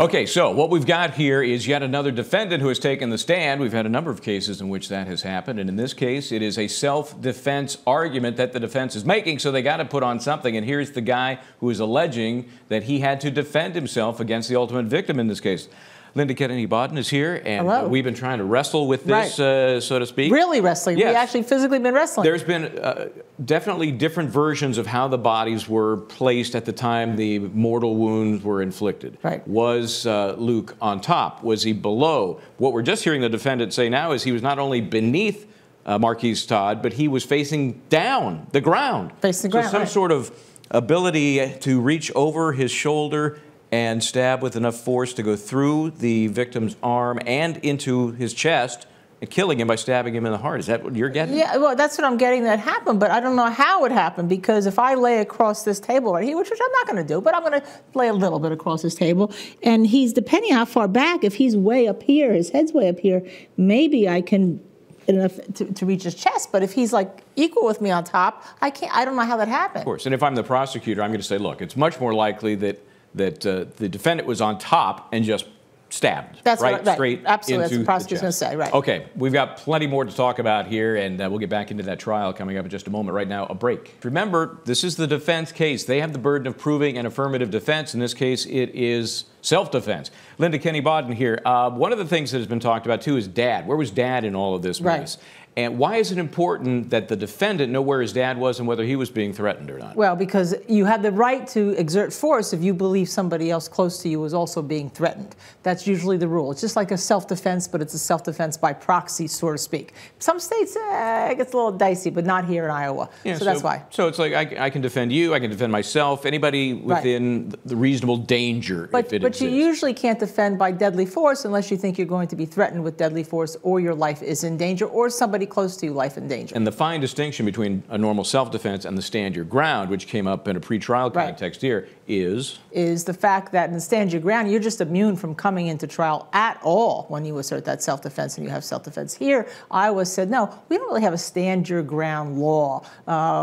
Okay, so what we've got here is yet another defendant who has taken the stand. We've had a number of cases in which that has happened, and in this case, it is a self-defense argument that the defense is making, so they got to put on something, and here's the guy who is alleging that he had to defend himself against the ultimate victim in this case. Linda Kenney Baden is here, and we've been trying to wrestle with this, so to speak. Really wrestling. Yes. We actually physically been wrestling. There's been definitely different versions of how the bodies were placed at the time the mortal wounds were inflicted. Right. Was Luke on top? Was he below? What we're just hearing the defendant say now is he was not only beneath Marquise Todd, but he was facing down the ground. Facing the ground, so some sort of ability to reach over his shoulder and stab with enough force to go through the victim's arm and into his chest, and killing him by stabbing him in the heart. Is that what you're getting? Yeah, well, that's what I'm getting that happened, but I don't know how it happened, because if I lay across this table right here, which I'm not going to do, but I'm going to lay a little bit across this table, and he's, depending how far back, if he's way up here, his head's way up here, maybe I can enough to reach his chest, but if he's like equal with me on top, I don't know how that happened. Of course, and if I'm the prosecutor, I'm going to say, look, it's much more likely that the defendant was on top and just stabbed. That's right, straight absolutely. into That's what the prosecutor's going to say, right? Okay, we've got plenty more to talk about here, and we'll get back into that trial coming up in just a moment. Right now, a break. Remember, this is the defense case. They have the burden of proving an affirmative defense. In this case, it is self-defense. Linda Kenney Baden here. One of the things that has been talked about, too, is Dad. Where was Dad in all of this mess? And why is it important that the defendant know where his dad was and whether he was being threatened or not? Well, because you have the right to exert force if you believe somebody else close to you is also being threatened. That's usually the rule. It's just like a self-defense, but it's a self-defense by proxy, so to speak. Some states, it gets a little dicey, but not here in Iowa. Yeah, so that's why. So it's like I can defend you, I can defend myself, anybody within the reasonable danger if it exists. But you usually can't defend by deadly force unless you think you're going to be threatened with deadly force, or your life is in danger, or somebody close to you, life in danger. And the fine distinction between a normal self-defense and the stand your ground, which came up in a pretrial context here, is the fact that in the stand your ground, you're just immune from coming into trial at all when you assert that self-defense and you have self-defense. Here, Iowa said, no, we don't really have a stand your ground law.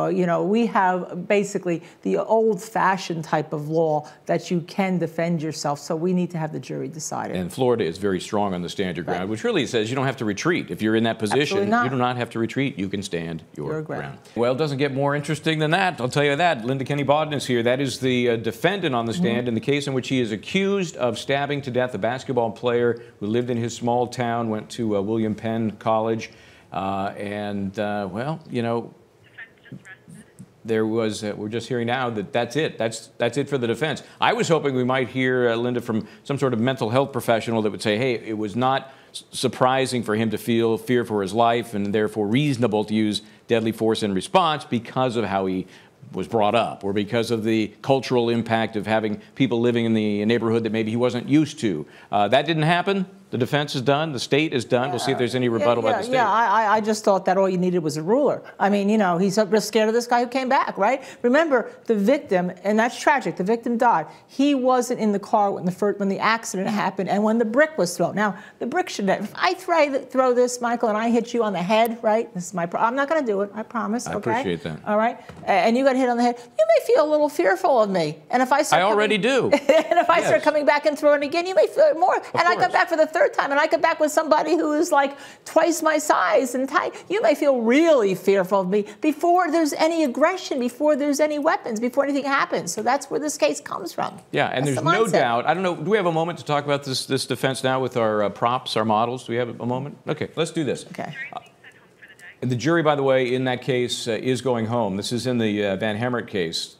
You know, we have basically the old-fashioned type of law that you can defend yourself, so we need to have the jury decide it. And Florida is very strong on the stand your ground, which really says you don't have to retreat. If you're in that position, you do not have to retreat. You can stand your ground. Well, it doesn't get more interesting than that. I'll tell you that. Linda Kenney Baden is here. That is the defendant on the stand in the case in which he is accused of stabbing to death a basketball player who lived in his small town, went to William Penn College, well, you know, there was, we're just hearing now that that's it. That's it for the defense. I was hoping we might hear, Linda, from some sort of mental health professional that would say, hey, it was not surprising for him to feel fear for his life and therefore reasonable to use deadly force in response because of how he was brought up, or because of the cultural impact of having people living in the neighborhood that maybe he wasn't used to. That didn't happen. The defense is done. The state is done. We'll see if there's any rebuttal by the state. Yeah, I just thought that all you needed was a ruler. I mean, you know, he's real scared of this guy who came back, right? Remember, the victim, and that's tragic, the victim died. He wasn't in the car when the accident happened and when the brick was thrown. Now, the brick should have, if I throw this, Michael, and I hit you on the head, right? This is my I'm not going to do it, I promise, okay? I appreciate that. All right? And you got hit on the head, you may feel a little fearful of me. And if I start already do. And if I start coming back and throwing again, you may feel it more. And I come back for the third time, and I come back with somebody who is like twice my size and tight, you may feel really fearful of me before there's any aggression, before there's any weapons, before anything happens. So that's where this case comes from. Yeah, and there's no doubt. I don't know, do we have a moment to talk about this defense now with our props, our models? Do we have a moment? Okay, let's do this. Okay. And the jury, by the way, in that case is going home. This is in the VanHemert case.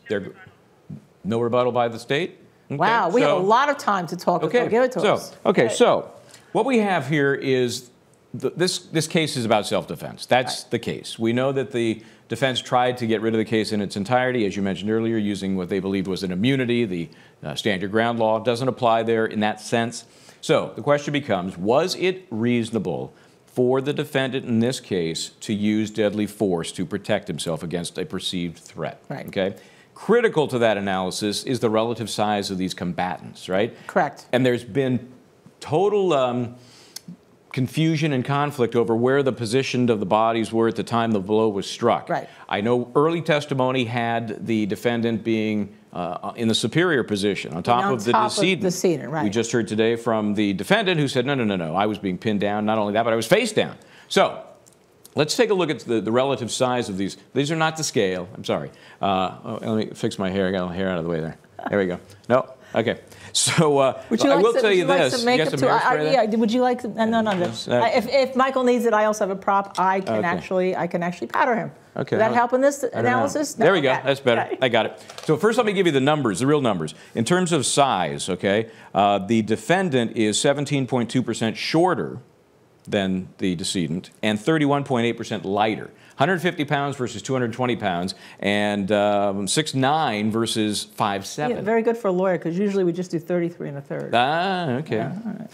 No rebuttal by the state? Okay, wow, we have a lot of time to talk. Okay, give it to us. Okay, so what we have here is this case is about self-defense. That's the case. We know that the defense tried to get rid of the case in its entirety, as you mentioned earlier, using what they believed was an immunity. The stand your ground law doesn't apply there in that sense. So the question becomes, was it reasonable for the defendant in this case to use deadly force to protect himself against a perceived threat? Right. Okay. Critical to that analysis is the relative size of these combatants, right? Correct. And there's been total confusion and conflict over where the position of the bodies were at the time the blow was struck. Right. I know early testimony had the defendant being in the superior position, on top of the decedent. Right. We just heard today from the defendant who said, no, I was being pinned down. Not only that, but I was face down. So let's take a look at the relative size of these. These are not to scale. I'm sorry. Let me fix my hair. I got my hair out of the way there. There we go. No. Okay. So I will tell you this. Yeah, would you like? No. If Michael needs it, I also have a prop. I can actually powder him. Okay. Does that help in this analysis? No? There we go. That's better. Okay. I got it. So first, let me give you the numbers, the real numbers. In terms of size, okay, the defendant is 17.2% shorter than the decedent and 31.8% lighter. 150 pounds versus 220 pounds, and 6'9" versus 5'7". Yeah, very good for a lawyer, because usually we just do 33 1/3. Ah, okay. Yeah, all right.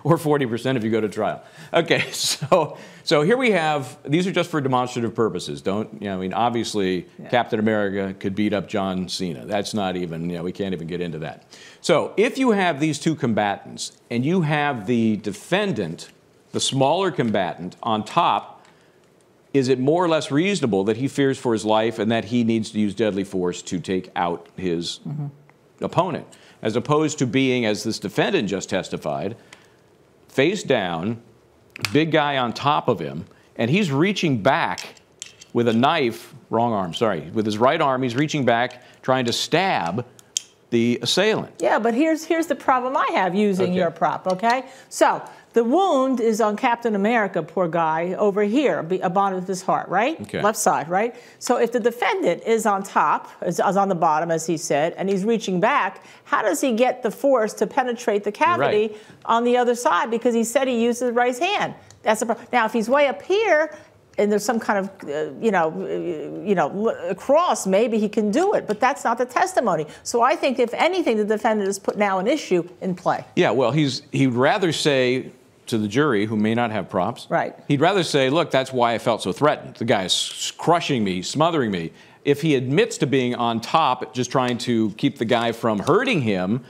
Or 40% if you go to trial. Okay, so here we have, these are just for demonstrative purposes. Obviously, Captain America could beat up John Cena. That's not even, we can't even get into that. So if you have these two combatants, and you have the defendant, the smaller combatant, on top, is it more or less reasonable that he fears for his life and that he needs to use deadly force to take out his opponent, as opposed to being, as this defendant just testified, face down, big guy on top of him, and he's reaching back with a knife, wrong arm, sorry, with his right arm, he's reaching back, trying to stab the assailant. Yeah, but here's the problem I have using your prop, okay? So the wound is on Captain America, poor guy, over here, bottom of his heart, right? Okay. Left side, right? So if the defendant is on top, is on the bottom, as he said, and he's reaching back, how does he get the force to penetrate the cavity on the other side? Because he said he used his right hand. That's the problem. Now, if he's way up here, and there's some kind of, across, maybe he can do it, but that's not the testimony. So I think, if anything, the defendant has put now an issue in play. Yeah, well, he'd rather say to the jury, who may not have props, he'd rather say, look, that's why I felt so threatened. The guy's crushing me, smothering me. If he admits to being on top, just trying to keep the guy from hurting him,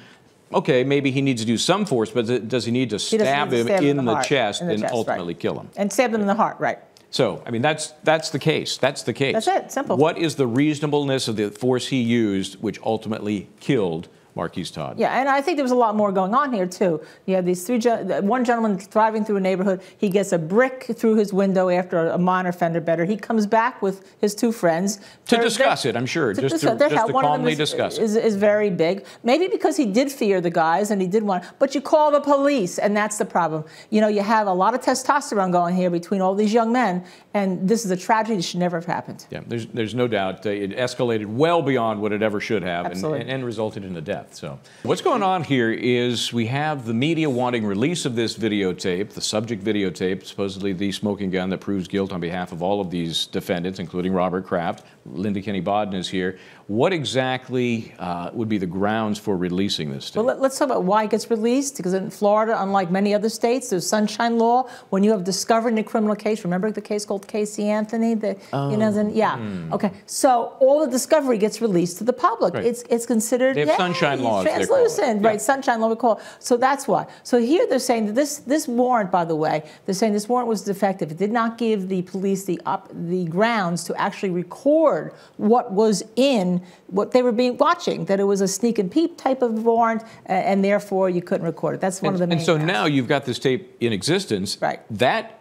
okay, maybe he needs to do some force, but does he need to stab him in the chest and ultimately kill him? And stab him in the heart, right. So, I mean, that's the case. That's the case. That's it. Simple. What is the reasonableness of the force he used, which ultimately killed Marquise Todd? Yeah, and I think there was a lot more going on here, too. You have these one gentleman driving through a neighborhood. He gets a brick through his window after a minor fender bender. He comes back with his two friends. To discuss it, I'm sure. Just to calmly discuss it. Is very big. Maybe because he did fear the guys and he did want, but you call the police, and that's the problem. You have a lot of testosterone going here between all these young men, and this is a tragedy that should never have happened. Yeah, there's no doubt. It escalated well beyond what it ever should have, and resulted in a death. So what's going on here is we have the media wanting release of this videotape, the subject videotape, supposedly the smoking gun that proves guilt on behalf of all of these defendants, including Robert Kraft. Linda Kenney Baden is here. What exactly would be the grounds for releasing this tape? Well, let's talk about why it gets released, because in Florida, unlike many other states, there's sunshine law. When you have discovered in a criminal case, remember the case called Casey Anthony? Okay. So all the discovery gets released to the public. Right. It's considered sunshine laws. Translucent, right? Sunshine law, we call it. So that's why. So here they're saying that this warrant, by the way, they're saying this warrant was defective. It did not give the police the grounds to actually record what was in what they were watching, that it was a sneak and peep type of warrant, and therefore you couldn't record it. That's one of the main And so grounds. now you've got this tape in existence. Right. That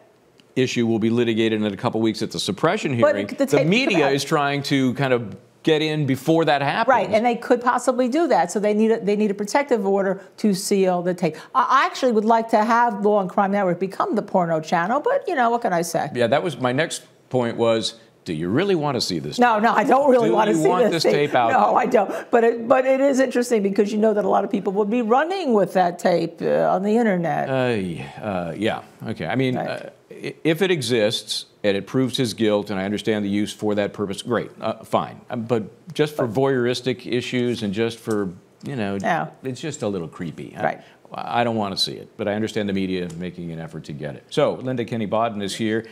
issue will be litigated in a couple weeks at the suppression hearing. The media is trying to kind of get in before that happens. Right, and they could possibly do that. So they need a protective order to seal the tape. I actually would like to have Law and Crime Network become the porno channel, but what can I say? Yeah, that was my next point was, do you really want to see this tape? No, I don't really want to see this tape. Do you want this tape out? No, I don't. But it is interesting, because you know that a lot of people would be running with that tape on the internet. Yeah, okay. I mean, if it exists and it proves his guilt, and I understand the use for that purpose, great, fine. But just for voyeuristic issues and just for, it's just a little creepy. Right. I don't want to see it, but I understand the media making an effort to get it. So Linda Kenney Baden is here.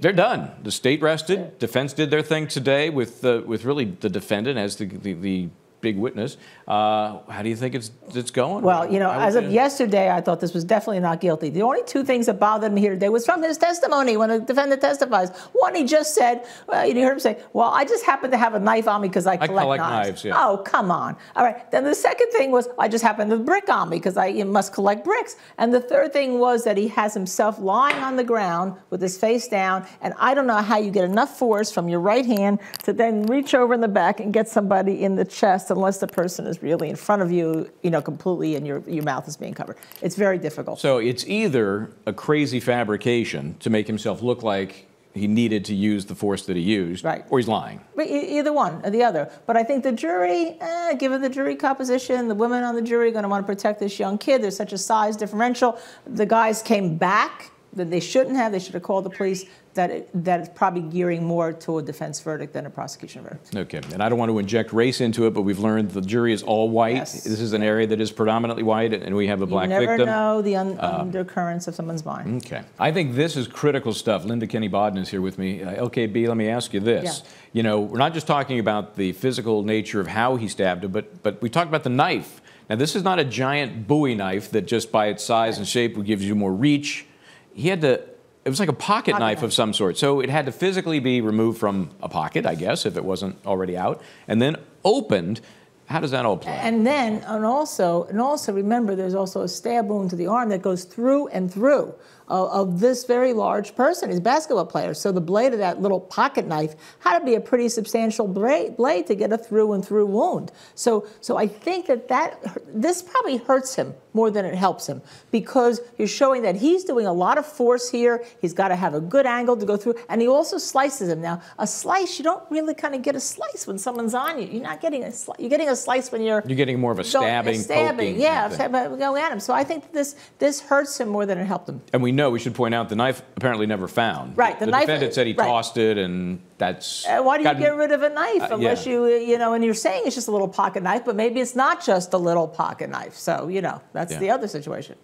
They're done. The state rested. Defense did their thing today with really the defendant as the big witness. How do you think it's going? Well, you know, as of yesterday, I thought this was definitely not guilty. The only two things that bothered me here today was from his testimony when the defendant testifies. One, he just said, well, you heard him say, well, I just happen to have a knife on me because I collect knives. Yeah. Oh, come on. All right. Then the second thing was, I just happen to have a brick on me because I must collect bricks. And the third thing was that he has himself lying on the ground with his face down, and I don't know how you get enough force from your right hand to then reach over in the back and get somebody in the chest unless the person is really in front of you, you know, completely, and your mouth is being covered. It's very difficult. So it's either a crazy fabrication to make himself look like he needed to use the force that he used, right, or he's lying. But either one or the other. But I think the jury, given the jury composition, the women on the jury are going to want to protect this young kid. There's such a size differential. The guys came back that they shouldn't have. They should have called the police. That it's probably gearing more to a defense verdict than a prosecution verdict. Okay, and I don't want to inject race into it, but we've learned the jury is all white. Yes. This is an area that is predominantly white, and we have a black victim. You never know the undercurrents of someone's mind. Okay. I think this is critical stuff. Linda Kenney Baden is here with me. LKB, let me ask you this. Yeah. You know, we're not just talking about the physical nature of how he stabbed him, but we talked about the knife. Now, this is not a giant Bowie knife that just by its size and shape gives you more reach. He had to... It was like a pocket knife of some sort. So it had to physically be removed from a pocket, I guess, if it wasn't already out, and then opened. How does that all play? And also remember, there's also a stab wound to the arm that goes through and through of this very large person. He's a basketball player. So the blade of that little pocket knife had to be a pretty substantial blade to get a through and through wound. So I think this probably hurts him more than it helps him, because you're showing that he's doing a lot of force here. He's got to have a good angle to go through, and he also slices him. Now, a slice, you don't really kind of get a slice when someone's on you. You're not getting a slice. You're getting a slice when you're getting more of a stabbing, poking. Yeah, go at him. So I think this hurts him more than it helped him. And we should point out, the knife apparently never found. Right. The defendant said he tossed it, and that's... why do you get rid of a knife unless you know, and you're saying it's just a little pocket knife, but maybe it's not just a little pocket knife. So, you know, that's the other situation.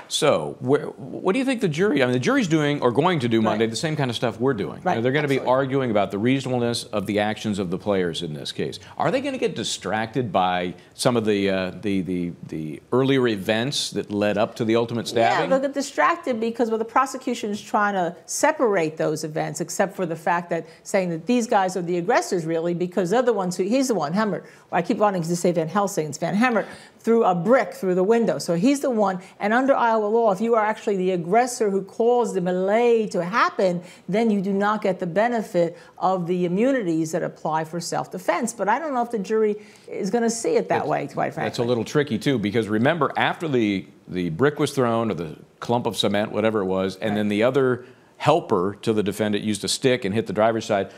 So, what do you think the jury, I mean, the jury's doing, or going to do Monday, the same kind of stuff we're doing. Right. You know, they're going to be arguing about the reasonableness of the actions of the players in this case. Are they going to get distracted by some of the earlier events that led up to the ultimate stabbing? Yeah, they'll get distracted because the prosecution is trying to separate those events, except for the fact that saying that these guys are the aggressors, really, because they're the ones he's the one, Hemert. I keep wanting to say Van Helsing, it's VanHemert, threw a brick through the window. So he's the one, and under Iowa law, if you are actually the aggressor who caused the melee to happen, then you do not get the benefit of the immunities that apply for self-defense. But I don't know if the jury is going to see it that way, quite frankly. That's a little tricky, too, because remember, after the brick was thrown, or the clump of cement, whatever it was, and then the other helper to the defendant used a stick and hit the driver's side,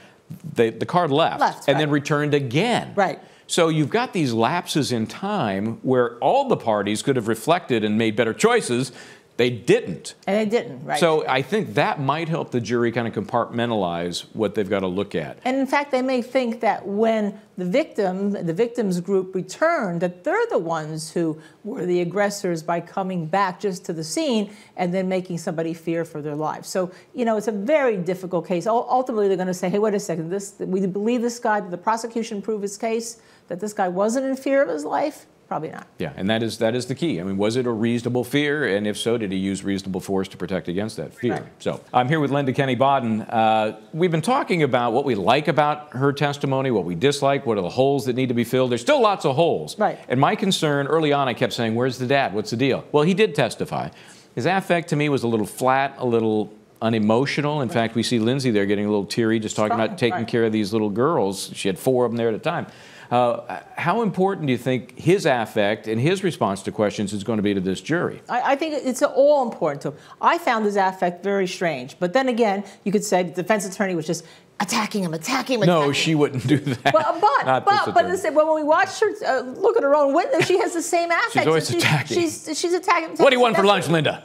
the car left and then returned again. Right. So you've got these lapses in time where all the parties could have reflected and made better choices. They didn't. And they didn't, right. So I think that might help the jury kind of compartmentalize what they've got to look at. And in fact, they may think that when the victim's group returned, that they're the ones who were the aggressors by coming back just to the scene and then making somebody fear for their lives. So, you know, it's a very difficult case. Ultimately, they're going to say, hey, wait a second, we believe this guy, did the prosecution prove his case, that this guy wasn't in fear of his life? Probably not. Yeah, and that is the key. I mean, was it a reasonable fear? And if so, did he use reasonable force to protect against that fear? Right. So I'm here with Linda Kenney Baden. We've been talking about what we like about her testimony, what we dislike, what are the holes that need to be filled. There's still lots of holes. Right. And my concern early on, I kept saying, where's the dad? What's the deal? Well, he did testify. His affect to me was a little flat, a little unemotional. In fact, we see Lindsay there getting a little teary, just talking about taking care of these little girls. She had 4 of them there at a time. How important do you think his affect and his response to questions is going to be to this jury? I think it's all important to him. I found his affect very strange. But then again, you could say the defense attorney was just attacking him. No, she wouldn't do that. But when we watched her look at her own window, she has the same affect. She's always attacking. She's attacking. What do you want for lunch, Linda?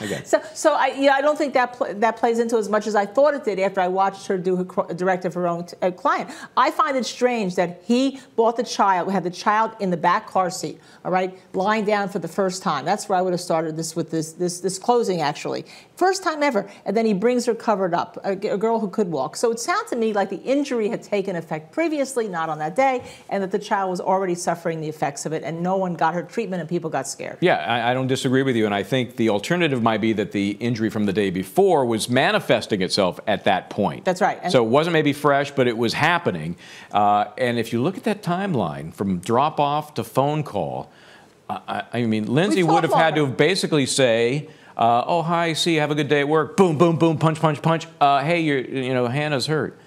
Again. So I don't think that plays into as much as I thought it did after I watched her do her direct of her own client. I find it strange that he bought the child, had the child in the back car seat, all right, lying down for the first time. That's where I would have started this with this closing, actually. First time ever. And then he brings her covered up, a girl who could walk. So it sounded to me like the injury had taken effect previously, not on that day, and that the child was already suffering the effects of it, and no one got her treatment, and people got scared. Yeah, I don't disagree with you, and I think the alternative might be that the injury from the day before was manifesting itself at that point. That's right. And so it wasn't maybe fresh, but it was happening. And if you look at that timeline, from drop-off to phone call, I mean, Lindsay would have had to have basically say, oh, hi, see you, have a good day at work. Boom, boom, boom, punch, punch, punch. Hey, Hannah's hurt.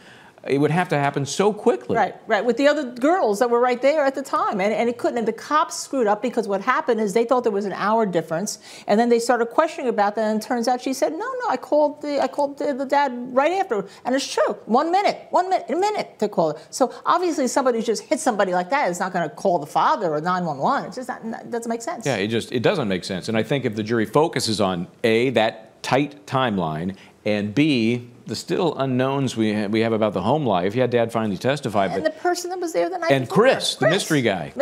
It would have to happen so quickly. Right, with the other girls that were right there at the time. And it couldn't. And the cops screwed up because what happened is they thought there was an hour difference. And then they started questioning about that. And it turns out she said, no, I called the dad right after. And it's true. 1 minute, a minute to call it. So obviously somebody who just hit somebody like that is not going to call the father or 911. It's just it doesn't make sense. Yeah, it doesn't make sense. And I think if the jury focuses on A, that tight timeline, and B, the still unknowns we have about the home life. Yeah, Dad finally testified. And the person that was there the night and before. Chris, the mystery guy.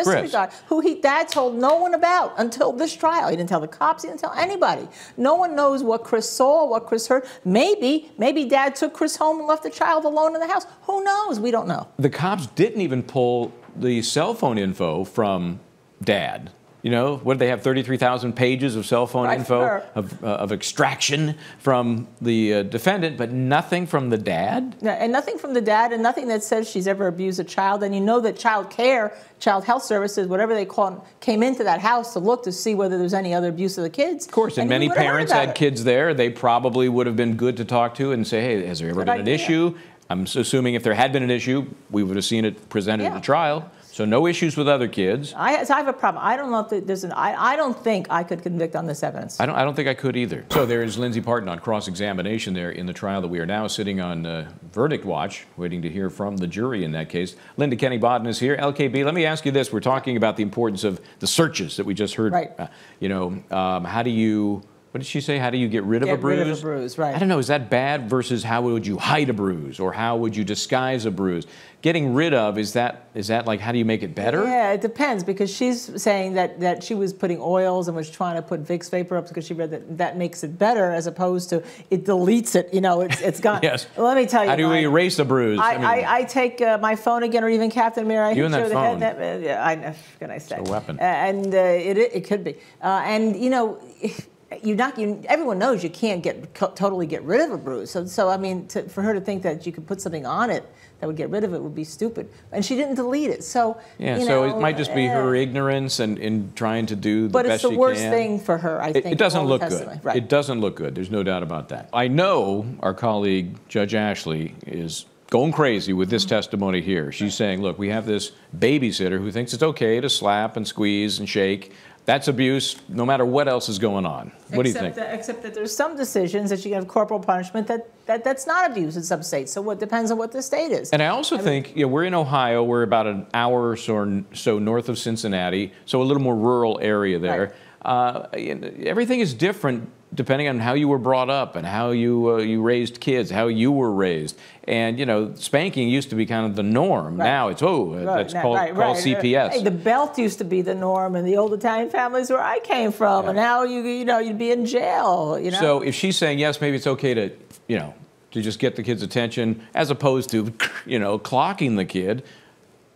Who Dad told no one about until this trial. He didn't tell the cops. He didn't tell anybody. No one knows what Chris saw, what Chris heard. Maybe Dad took Chris home and left the child alone in the house. Who knows? We don't know. The cops didn't even pull the cell phone info from Dad. You know, what did they have, 33,000 pages of cell phone info, of extraction from the defendant, but nothing from the dad? No, and nothing from the dad, and nothing that says she's ever abused a child. And you know that child care, child health services, whatever they call them, came into that house to look to see whether there's any other abuse of the kids. Of course, and many parents had kids there. They probably would have been good to talk to and say, hey, has there ever been an issue? I'm assuming if there had been an issue, we would have seen it presented at the trial. So no issues with other kids. I have a problem. I don't know if there's I don't think I could convict on this evidence. I don't think I could either. So there's Lindsay Parton on cross-examination there in the trial that we are now sitting on verdict watch, waiting to hear from the jury in that case. Linda Kenney Baden is here. LKB, let me ask you this. We're talking about the importance of the searches that we just heard. Right. How do you... What did she say? How do you get rid of a bruise? Get rid of a bruise, right. I don't know. Is that bad versus how would you hide a bruise or how would you disguise a bruise? Getting rid of, is that like how do you make it better? Yeah, it depends because she's saying that she was putting oils and was trying to put Vicks Vapor up because she read that makes it better as opposed to it deletes it. You know, it's gone. Yes. Well, let me tell you. How do we erase a bruise? I take my phone again or even Captain Mirror. You and that phone. Yeah, I know. What can I say? It's a weapon. And it could be. And you know. Everyone knows you can't totally get rid of a bruise. So I mean, for her to think that you could put something on it that would get rid of it would be stupid. And she didn't delete it. So yeah, so it might just be her ignorance and in trying to do the best she can. But it's the worst thing for her, I think. It doesn't look good. Right. It doesn't look good. There's no doubt about that. I know our colleague Judge Ashley is going crazy with this testimony here. She's saying, look, we have this babysitter who thinks it's okay to slap and squeeze and shake. That's abuse, no matter what else is going on. What do you think? Except that there's some decisions that you can have corporal punishment that's not abuse in some states. So it depends on what the state is. And I also think, we're in Ohio. We're about an hour or so north of Cincinnati, so a little more rural area there. Right. Everything is different depending on how you were brought up and how you raised kids, how you were raised. And, spanking used to be kind of the norm. Right. Now it's, that's called CPS. Hey, the belt used to be the norm in the old Italian families where I came from. Yeah. And now, you'd be in jail, So if she's saying, yes, maybe it's okay to, to just get the kid's attention as opposed to, clocking the kid,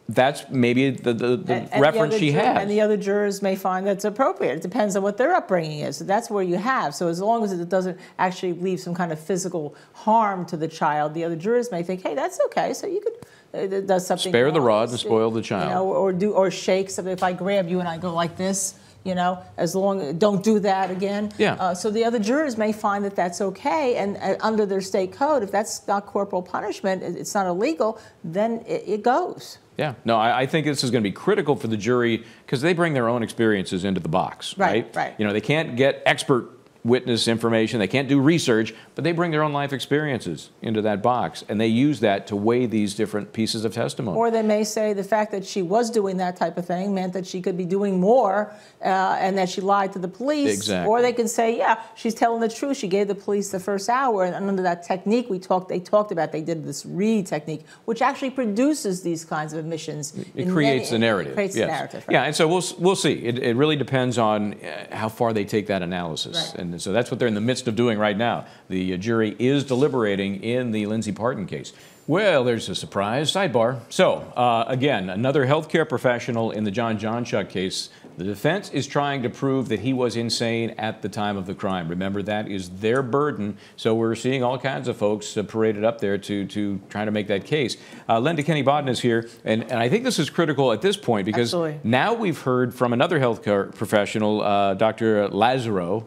that's maybe the reference she has. And the other jurors may find that's appropriate. It depends on what their upbringing is. So that's where you have. So as long as it doesn't actually leave some kind of physical harm to the child, the other jurors may think, hey, that's okay. So you could, it does something spare the rod and spoil the child. Or shake something. If I grab you and I go like this, don't do that again. Yeah. So the other jurors may find that that's okay, and under their state code, if that's not corporal punishment, it's not illegal, then it goes. Yeah. No, I think this is going to be critical for the jury because they bring their own experiences into the box, right? Right. They can't get expert witness information, they can't do research, but they bring their own life experiences into that box, and they use that to weigh these different pieces of testimony. Or they may say the fact that she was doing that type of thing meant that she could be doing more, and that she lied to the police. Exactly. Or they can say, yeah, she's telling the truth. She gave the police the first hour, and under that technique they talked about, they did this read technique, which actually produces these kinds of admissions. It creates the narrative. Creates the narrative. Right? Yeah, and so we'll see. It really depends on how far they take that analysis. Right. And so that's what they're in the midst of doing right now. The jury is deliberating in the Lindsey Parton case. Well, there's a surprise. Sidebar. So, again, another healthcare professional in the John Johnchuk case. The defense is trying to prove that he was insane at the time of the crime. Remember, that is their burden. So we're seeing all kinds of folks paraded up there to try to make that case. Linda Kenney Baden is here, and I think this is critical at this point because now we've heard from another healthcare professional, Dr. Lazaro,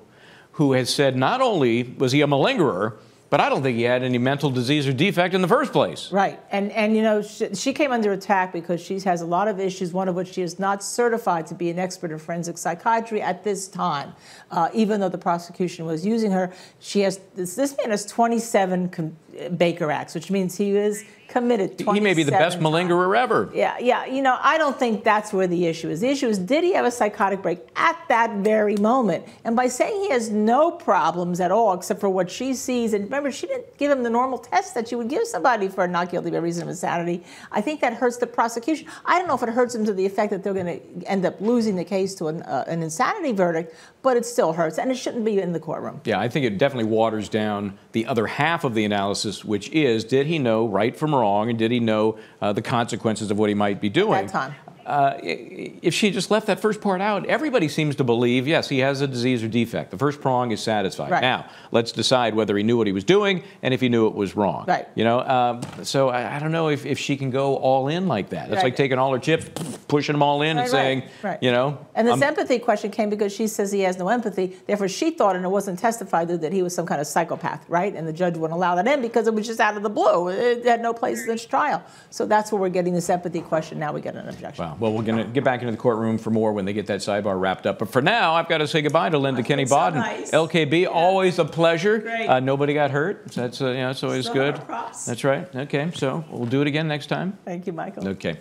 who has said not only was he a malingerer, but I don't think he had any mental disease or defect in the first place. Right. And you know, she came under attack because she has a lot of issues, one of which she is not certified to be an expert in forensic psychiatry at this time. Even though the prosecution was using her, she has, this man has 27 Baker Acts, which means he is committed 27 He may be the best malingerer ever. Yeah. You know, I don't think that's where the issue is. The issue is, did he have a psychotic break at that very moment? And by saying he has no problems at all, except for what she sees, and remember, she didn't give him the normal test that you would give somebody for not guilty by reason of insanity, I think that hurts the prosecution. I don't know if it hurts them to the effect that they're going to end up losing the case to an insanity verdict, but it still hurts, and it shouldn't be in the courtroom. Yeah, I think it definitely waters down the other half of the analysis, which is, did he know right from wrong, and did he know the consequences of what he might be doing? At that time. If she just left that first part out, everybody seems to believe, yes, he has a disease or defect. The first prong is satisfied. Right. Now, let's decide whether he knew what he was doing and if he knew it was wrong. Right. You know, so I don't know if she can go all in like that. It's like taking all her chips, pushing them all in and saying, you know. And this empathy question came because she says he has no empathy. Therefore, she thought, and it wasn't testified that he was some kind of psychopath, right? And the judge wouldn't allow that in because it was just out of the blue. It had no place in this trial. So that's where we're getting this empathy question. Now we get an objection. Wow. Well, we're going to get back into the courtroom for more when they get that sidebar wrapped up. But for now, I've got to say goodbye to Linda Kenney Baden. Nice. LKB, always a pleasure. Great. Nobody got hurt. That's it's always good. Props. That's right. Okay, so we'll do it again next time. Thank you, Michael. Okay.